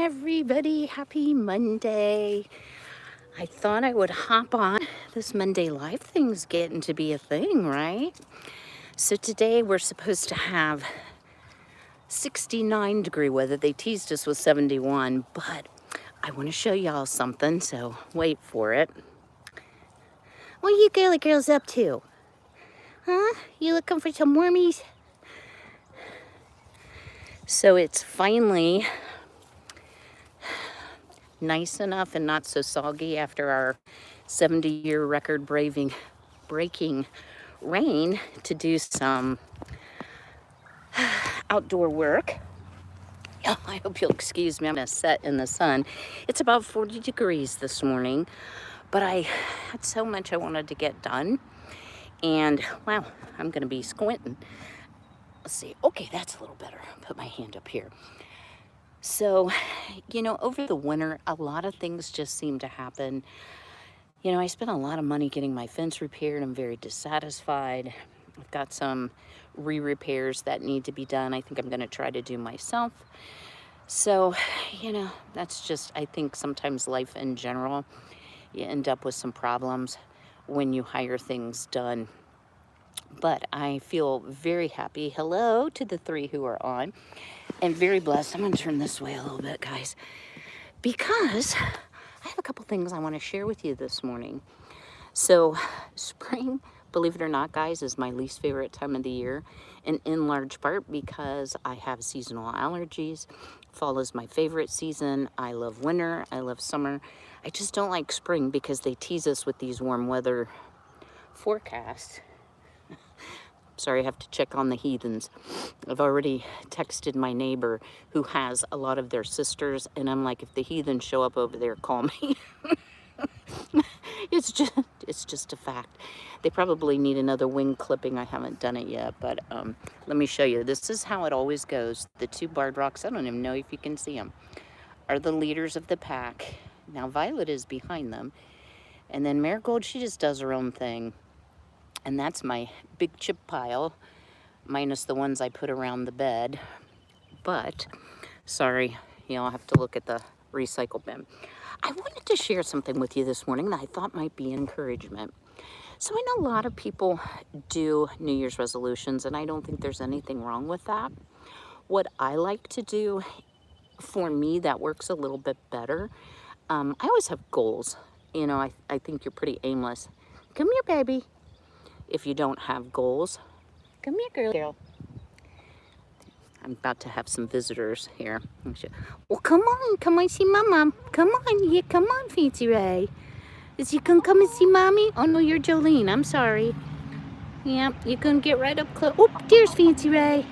everybody, happy Monday. I thought I would hop on. This Monday live thing's getting to be a thing, right? So today we're supposed to have 69-degree weather. They teased us with 71, but I want to show y'all something, so wait for it. What are you girly girls up to? Huh? You looking for some wormies? So it's finally nice enough and not so soggy after our 70-year record breaking rain to do some outdoor work. Oh, I hope you'll excuse me, I'm gonna sit in the sun. It's about 40 degrees this morning, but I had so much I wanted to get done, and wow, I'm gonna be squinting. Let's see, okay, that's a little better. I'll put my hand up here. So, over the winter, a lot of things just seem to happen. I spent a lot of money getting my fence repaired. I'm very dissatisfied. I've got some re-repairs that need to be done. I think I'm going to try to do myself. So, that's just, I think sometimes life in general, you end up with some problems when you hire things done. But I feel very happy. Hello to the 3 who are on. And very blessed. I'm going to turn this way a little bit, guys, because I have a couple things I want to share with you this morning. So spring, believe it or not, guys, is my least favorite time of the year, and in large part because I have seasonal allergies. Fall is my favorite season. I love winter. I love summer. I just don't like spring because they tease us with these warm weather forecasts. Sorry, I have to check on the heathens. I've already texted my neighbor who has a lot of their sisters, and I'm like, if the heathens show up over there, call me. It's just a fact. They probably need another wing clipping. I haven't done it yet, but let me show you. This is how it always goes. The 2 barred rocks, I don't even know if you can see them, are the leaders of the pack. Now Violet is behind them, and then Marigold, she just does her own thing. And that's my big chip pile, minus the ones I put around the bed. But, sorry, I'll have to look at the recycle bin. I wanted to share something with you this morning that I thought might be encouragement. So I know a lot of people do New Year's resolutions, and I don't think there's anything wrong with that. What I like to do, for me, that works a little bit better. I always have goals. I think you're pretty aimless. Come here, baby. If you don't have goals. Come here, girl. I'm about to have some visitors here. Well, come on, see Mama. Come on, Fancy Ray. Is you gonna come and see Mommy? Oh no, you're Jolene, I'm sorry. Yeah, you can get right up close. Oh, there's Fancy Ray.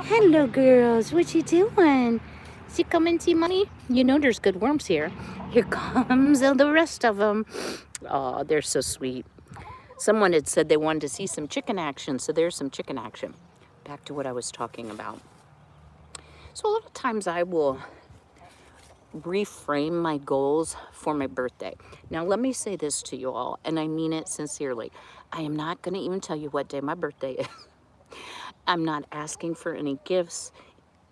Hello, girls, what you doing? Is you come and see Mommy? There's good worms here. Here comes the rest of them. Oh, they're so sweet. Someone had said they wanted to see some chicken action, so there's some chicken action. Back to what I was talking about. So a lot of times I will reframe my goals for my birthday. Now let me say this to you all, and I mean it sincerely. I am not going to even tell you what day my birthday is. I'm not asking for any gifts,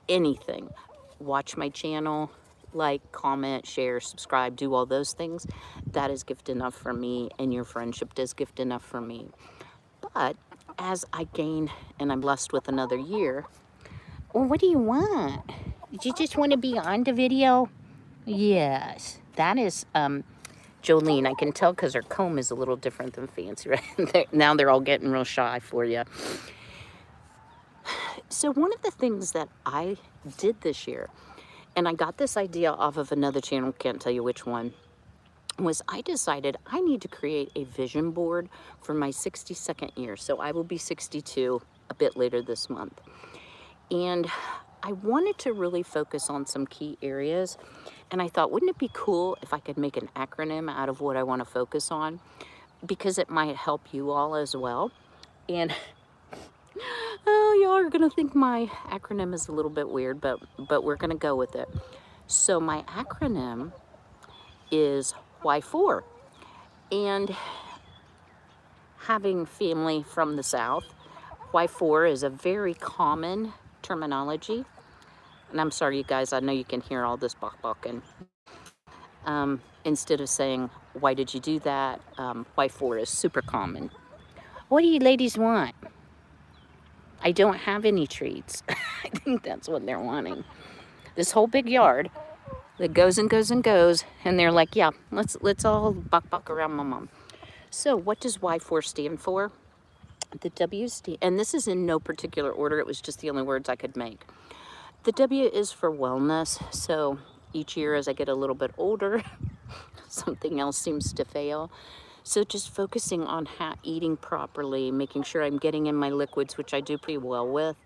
anything. Watch my channel. Like, comment, share, subscribe, do all those things. That is gift enough for me, and your friendship is gift enough for me. But as I gain and I'm blessed with another year, well, what do you want? Did you just want to be on the video? Yes, that is Jolene. I can tell because her comb is a little different than Fancy, right? Now they're all getting real shy for you. So one of the things that I did this year, and I got this idea off of another channel, can't tell you which one, was I decided I need to create a vision board for my 62nd year. So I will be 62 a bit later this month. And I wanted to really focus on some key areas. And I thought, wouldn't it be cool if I could make an acronym out of what I want to focus on? Because it might help you all as well. And oh, y'all are gonna think my acronym is a little bit weird, but we're gonna go with it. So my acronym is Y4. And having family from the South, Y4 is a very common terminology. And I'm sorry, you guys, I know you can hear all this barking. Instead of saying, why did you do that? Why for is super common. What do you ladies want? I don't have any treats. I think that's what they're wanting. This whole big yard that goes and goes and goes, and they're like, yeah, let's all buck around my mom. So what does Y4 stand for? The W stand, and this is in no particular order, it was just the only words I could make. The W is for wellness. So each year as I get a little bit older, something else seems to fail. So just focusing on eating properly, making sure I'm getting in my liquids, which I do pretty well with.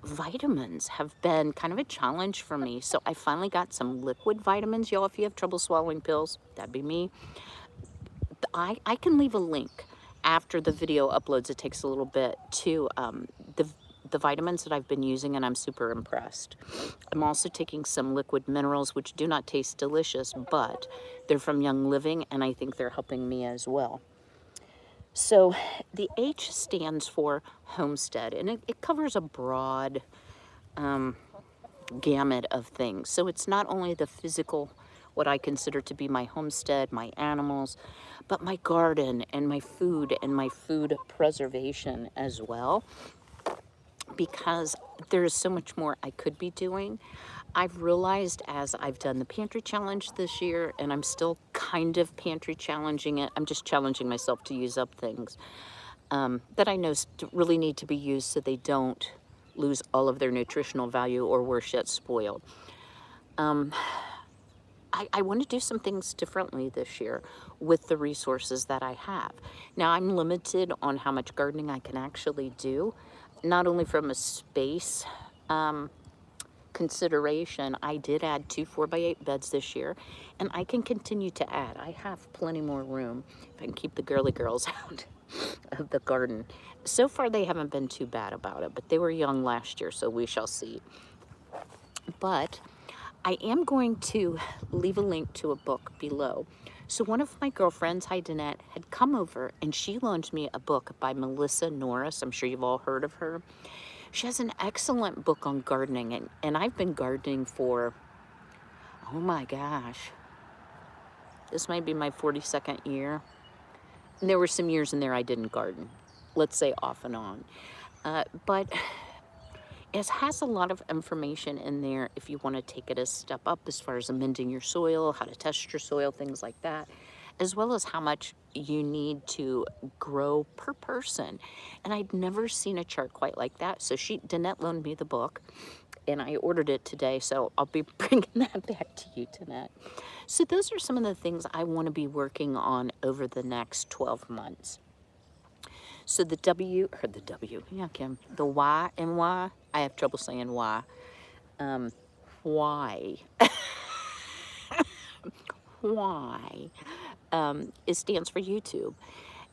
Vitamins have been kind of a challenge for me. So I finally got some liquid vitamins. Y'all, if you have trouble swallowing pills, that'd be me. I can leave a link after the video uploads. It takes a little bit to the vitamins that I've been using, and I'm super impressed. I'm also taking some liquid minerals, which do not taste delicious, but they're from Young Living, and I think they're helping me as well. So the H stands for homestead, and it covers a broad gamut of things. So it's not only the physical, what I consider to be my homestead, my animals, but my garden and my food preservation as well, because there is so much more I could be doing. I've realized as I've done the pantry challenge this year, and I'm still kind of pantry challenging it, I'm just challenging myself to use up things that I know really need to be used so they don't lose all of their nutritional value or worse yet, spoiled. I want to do some things differently this year with the resources that I have. Now, I'm limited on how much gardening I can actually do, not only from a space consideration. I did add 2 4x8 beds this year, and I can continue to add. I have plenty more room if I can keep the girly girls out of the garden. So far, they haven't been too bad about it, but they were young last year, so we shall see. But I am going to leave a link to a book below. So one of my girlfriends, hi Danette, had come over and she loaned me a book by Melissa Norris. I'm sure you've all heard of her. She has an excellent book on gardening, and I've been gardening for, oh my gosh, this might be my 42nd year. And there were some years in there I didn't garden, let's say off and on. But it has a lot of information in there if you want to take it a step up as far as amending your soil, how to test your soil, things like that, as well as how much you need to grow per person. And I'd never seen a chart quite like that. So Danette loaned me the book, and I ordered it today, so I'll be bringing that back to you, Danette. So those are some of the things I want to be working on over the next 12 months. So the W, yeah, Kim, the Y and Y, I have trouble saying Y. Why? Why? It stands for YouTube.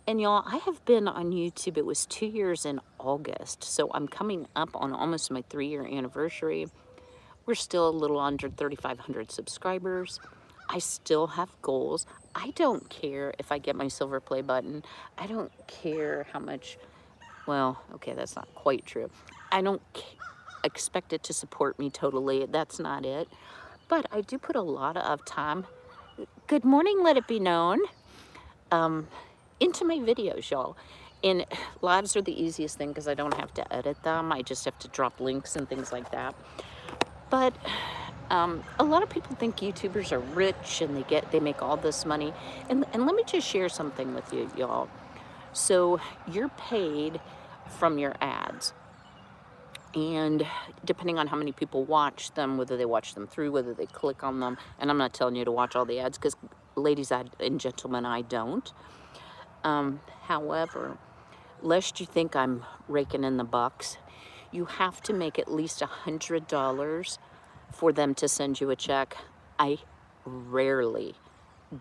And y'all, I have been on YouTube, it was 2 years in August, so I'm coming up on almost my 3-year anniversary. We're still a little under 3,500 subscribers. I still have goals. I don't care if I get my silver play button. I don't care how much, well, okay, that's not quite true. I don't expect it to support me totally. That's not it. But I do put a lot of time, good morning, let it be known, into my videos, y'all. And lives are the easiest thing because I don't have to edit them. I just have to drop links and things like that. But a lot of people think YouTubers are rich and they make all this money. And let me just share something with you, y'all. So you're paid from your ads. And depending on how many people watch them, whether they watch them through, whether they click on them, and I'm not telling you to watch all the ads because ladies and gentlemen, I don't. However, lest you think I'm raking in the bucks, you have to make at least $100 for them to send you a check. I rarely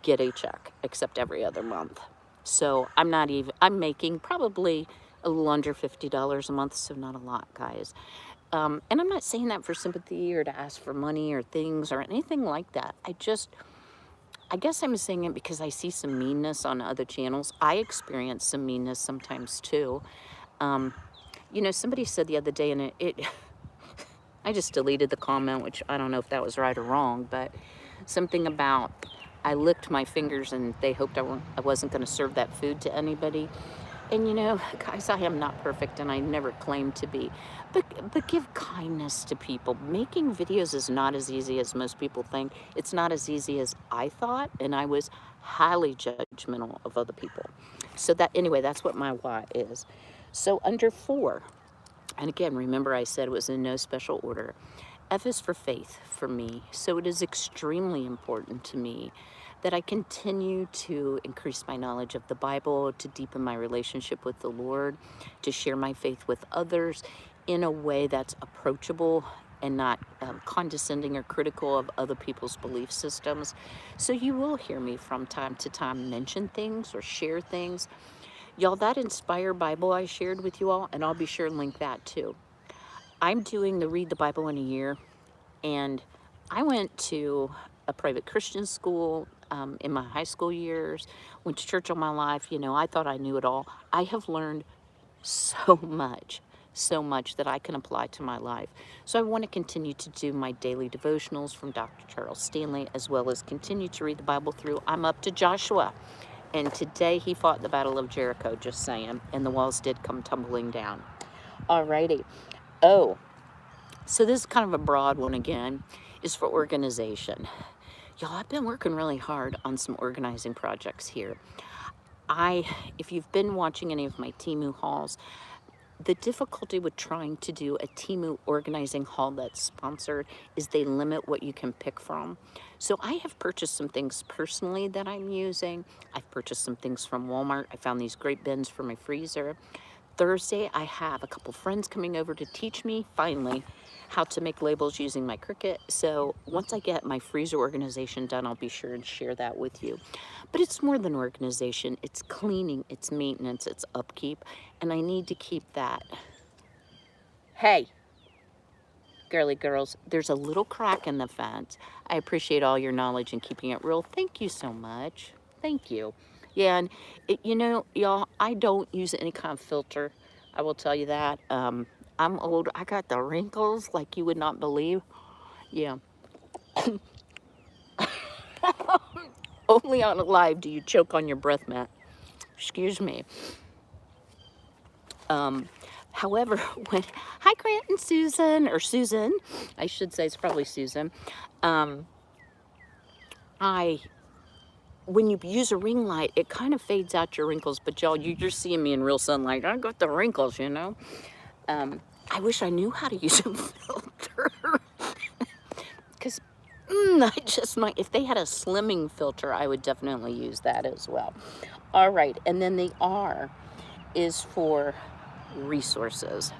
get a check except every other month. So I'm making probably a little under $50 a month, so not a lot, guys. And I'm not saying that for sympathy or to ask for money or things or anything like that. I guess I'm saying it because I see some meanness on other channels. I experience some meanness sometimes too. You know, somebody said the other day, and it I just deleted the comment, which I don't know if that was right or wrong, but something about I licked my fingers and they hoped I wasn't going to serve that food to anybody. And you know, guys, I am not perfect and I never claim to be. But give kindness to people. Making videos is not as easy as most people think. It's not as easy as I thought, and I was highly judgmental of other people. So that anyway, that's what my why is. So under 4, and again, remember I said it was in no special order. F is for faith for me. So it is extremely important to me that I continue to increase my knowledge of the Bible, to deepen my relationship with the Lord, to share my faith with others in a way that's approachable and not condescending or critical of other people's belief systems. So you will hear me from time to time mention things or share things. Y'all, that Inspired Bible I shared with you all, and I'll be sure to link that too. I'm doing the Read the Bible in a Year, and I went to a private Christian school in my high school years, went to church all my life. You know, I thought I knew it all. I have learned so much that I can apply to my life. So I want to continue to do my daily devotionals from Dr. Charles Stanley, as well as continue to read the Bible through. I'm up to Joshua, and today he fought the Battle of Jericho, just saying, and the walls did come tumbling down. Alrighty. Oh, so this is kind of a broad one again, is for organization. Y'all, I've been working really hard on some organizing projects here. If you've been watching any of my Temu hauls, the difficulty with trying to do a Temu organizing haul that's sponsored is they limit what you can pick from. So I have purchased some things personally that I'm using. I've purchased some things from Walmart. I found these great bins for my freezer. Thursday, I have a couple friends coming over to teach me, finally, how to make labels using my Cricut. So once I get my freezer organization done, I'll be sure and share that with you. But it's more than organization. It's cleaning, it's maintenance, it's upkeep, and I need to keep that. Hey, girly girls, there's a little crack in the fence. I appreciate all your knowledge and keeping it real. Thank you so much. Thank you. Yeah, and you know, y'all, I don't use any kind of filter. I will tell you that. I'm old. I got the wrinkles like you would not believe. Yeah. Only on a live do you choke on your breath, Matt. Excuse me. However, hi Grant and Susan, or Susan, I should say it's probably Susan. When you use a ring light, it kind of fades out your wrinkles, but y'all, you're seeing me in real sunlight. I got the wrinkles, you know. I wish I knew how to use a filter. Because I just might, if they had a slimming filter, I would definitely use that as well. All right, and then the R is for resources.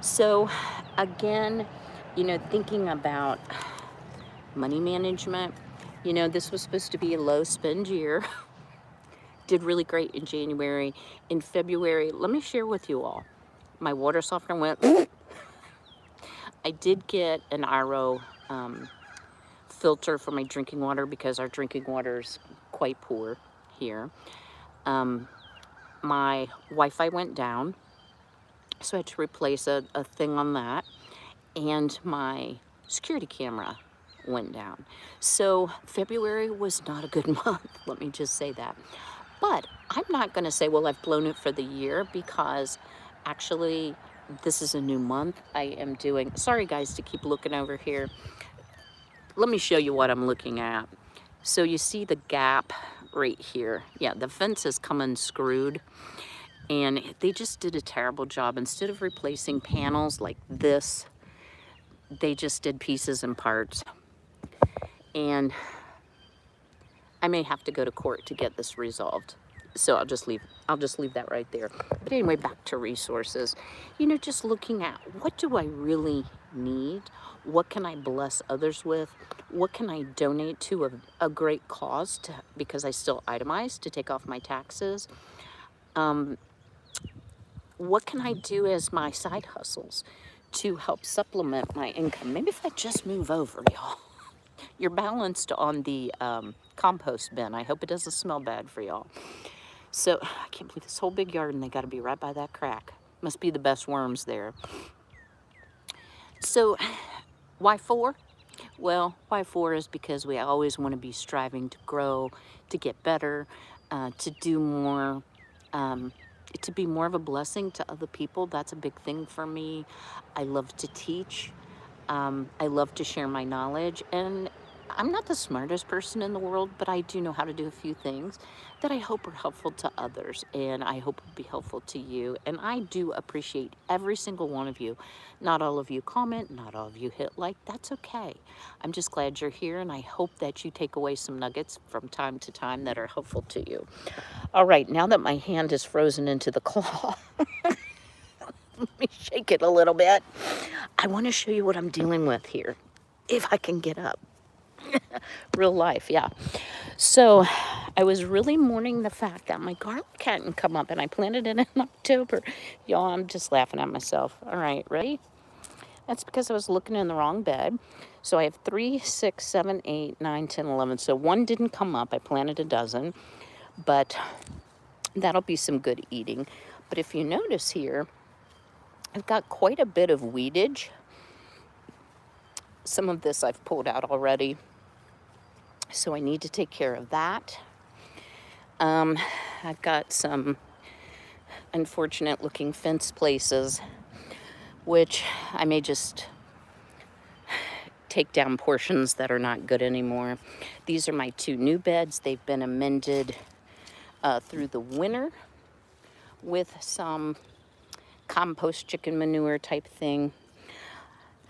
So again, you know, thinking about money management, you know, this was supposed to be a low spend year. Did really great in January. In February, let me share with you all. My water softener went. I did get an RO filter for my drinking water because our drinking water is quite poor here. My Wi-Fi went down, so I had to replace a thing on that, and my security camera went down. So February was not a good month, let me just say that. But I'm not going to say, well, I've blown it for the year, because actually this is a new month. I am doing, sorry guys to keep looking over here. Let me show you what I'm looking at. So you see the gap right here. Yeah, the fence is come unscrewed, and they just did a terrible job. Instead of replacing panels like this, they just did pieces and parts. And I may have to go to court to get this resolved. So I'll just leave that right there. But anyway, back to resources. You know, just looking at, what do I really need? What can I bless others with? What can I donate to a great cause because I still itemize to take off my taxes? What can I do as my side hustles to help supplement my income? Maybe if I just move over, y'all. You're balanced on the compost bin. I hope it doesn't smell bad for y'all. So I can't believe this whole big yard and they got to be right by that crack. Must be the best worms there. So why 4? Well, why 4 is because we always want to be striving to grow, to get better, to do more, um, to be more of a blessing to other people. That's a big thing for me. I love to teach. I love to share my knowledge, and I'm not the smartest person in the world, but I do know how to do a few things that I hope are helpful to others, and I hope will be helpful to you. And I do appreciate every single one of you. Not all of you comment, not all of you hit like. That's okay. I'm just glad you're here, and I hope that you take away some nuggets from time to time that are helpful to you. All right, now that my hand is frozen into the claw, let me shake it a little bit. I want to show you what I'm dealing with here, if I can get up. Real life, yeah. So I was really mourning the fact that my garlic hadn't come up, and I planted it in October. Y'all, I'm just laughing at myself. All right, ready? That's because I was looking in the wrong bed. So I have 3, 6, 7, 8, 9, 10, 11. So one didn't come up. I planted a dozen, but that'll be some good eating. But if you notice here, I've got quite a bit of weedage. Some of this I've pulled out already, so I need to take care of that. I've got some unfortunate looking fence places, which I may just take down portions that are not good anymore. These are my 2 new beds. They've been amended through the winter with some compost chicken manure type thing.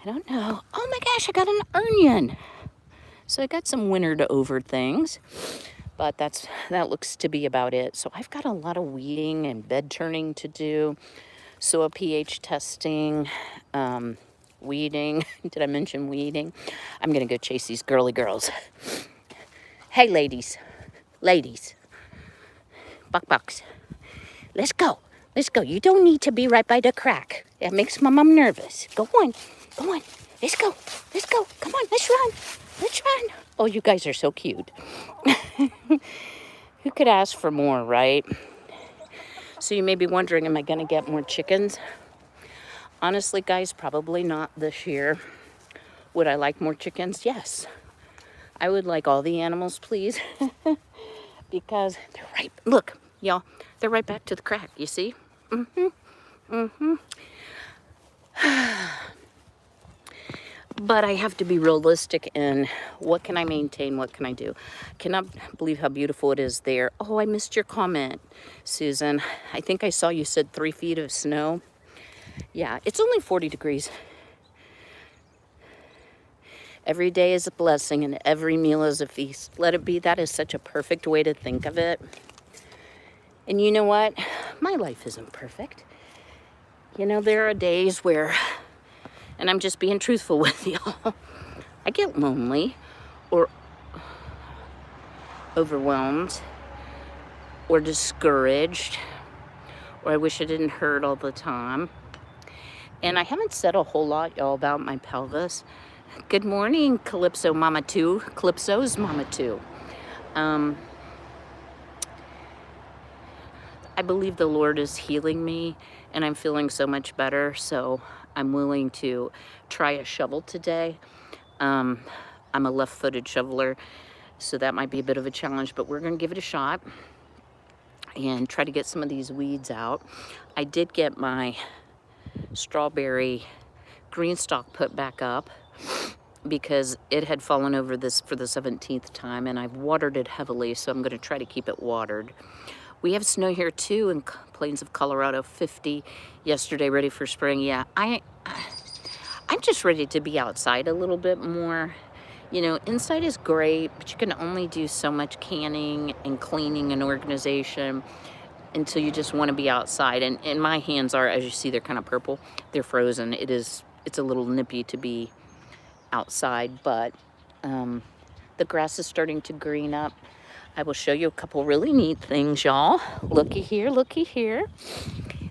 I don't know. Oh my gosh, I got an onion. So I got some wintered over things, but that looks to be about it. So I've got a lot of weeding and bed turning to do, soil pH testing, weeding. Did I mention weeding? I'm gonna go chase these girly girls. Hey, ladies, bucks, let's go. You don't need to be right by the crack. That makes my mom nervous. Go on. Let's go. Come on, let's run. Oh, you guys are so cute. Who could ask for more, right? So you may be wondering, am I going to get more chickens? Honestly, guys, probably not this year. Would I like more chickens? Yes. I would like all the animals, please. Because they're right. Look, y'all, they're right back to the crack, you see? But I have to be realistic in what can I maintain, what can I do. Cannot believe how beautiful it is there. Oh, I missed your comment, Susan. I think I saw you said 3 feet of snow. Yeah, it's only 40 degrees. Every day is a blessing and every meal is a feast. Let it be. That is such a perfect way to think of it. And you know what? My life isn't perfect. You know, there are days where, and I'm just being truthful with y'all, I get lonely or overwhelmed or discouraged, or I wish I didn't hurt all the time. And I haven't said a whole lot, y'all, about my pelvis. Good morning, Calypso Mama 2. Calypso's Mama 2. I believe the Lord is healing me, and I'm feeling so much better, so I'm willing to try a shovel today. I'm a left-footed shoveler, so that might be a bit of a challenge, but we're going to give it a shot and try to get some of these weeds out. I did get my strawberry green stalk put back up because it had fallen over this for the 17th time, and I've watered it heavily, so I'm going to try to keep it watered. We have snow here too in Plains of Colorado, 50 yesterday, ready for spring. Yeah, I'm just ready to be outside a little bit more. You know, inside is great, but you can only do so much canning and cleaning and organization until you just want to be outside. And my hands are, as you see, they're kind of purple. They're frozen. It's a little nippy to be outside, but the grass is starting to green up. I will show you a couple really neat things, y'all. Looky here.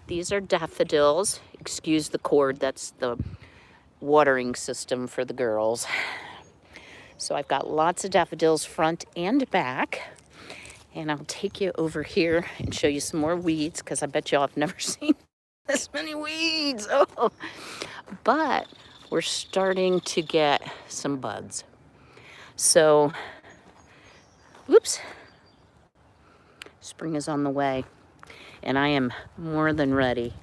These are daffodils. Excuse the cord, that's the watering system for the girls. So I've got lots of daffodils front and back. And I'll take you over here and show you some more weeds, because I bet y'all have never seen this many weeds. Oh. But we're starting to get some buds. So, whoops, spring is on the way, and I am more than ready.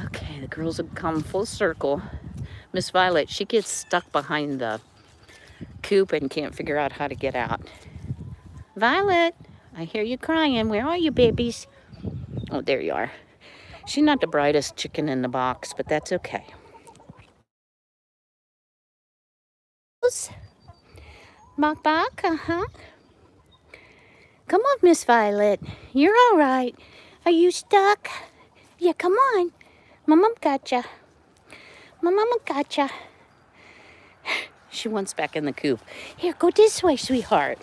Okay, the girls have come full circle. Miss Violet, she gets stuck behind the coop and can't figure out how to get out. Violet, I hear you crying. Where are you, babies? Oh, there you are. She's not the brightest chicken in the box, but that's okay. Bok bok, Come on, Miss Violet. You're all right. Are you stuck? Yeah, come on. Mama gotcha. Mama gotcha. She wants back in the coop. Here, go this way, sweetheart.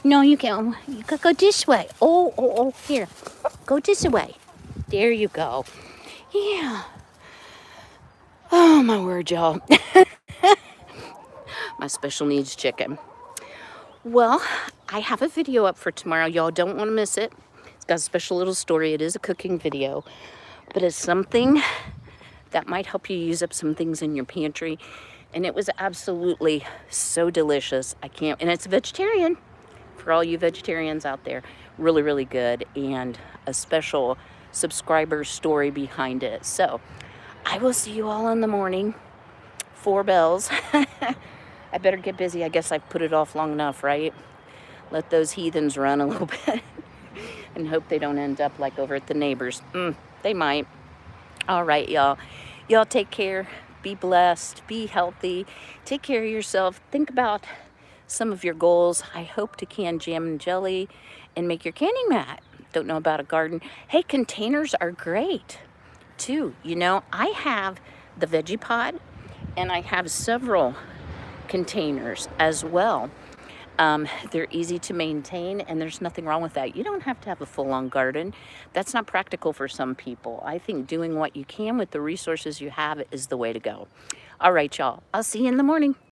No, you can't. You could go this way. Oh, here. Go this way. There you go. Yeah. Oh, my word, y'all. My special needs chicken. Well, I have a video up for tomorrow. Y'all don't want to miss it. It's got a special little story. It is a cooking video, but it's something that might help you use up some things in your pantry. And it was absolutely so delicious. And it's vegetarian for all you vegetarians out there. Really, really good. And a special subscriber story behind it. So I will see you all in the morning. 4 bells. I better get busy. I guess I've put it off long enough, right? Let those heathens run a little bit and hope they don't end up like over at the neighbors. They might. All right, y'all. Y'all take care. Be blessed. Be healthy. Take care of yourself. Think about some of your goals. I hope to can jam and jelly and make your canning mat. Don't know about a garden. Hey, containers are great too. You know, I have the veggie pod and I have several containers as well. They're easy to maintain and there's nothing wrong with that. You don't have to have a full-on garden. That's not practical for some people. I think doing what you can with the resources you have is the way to go. All right, y'all. I'll see you in the morning.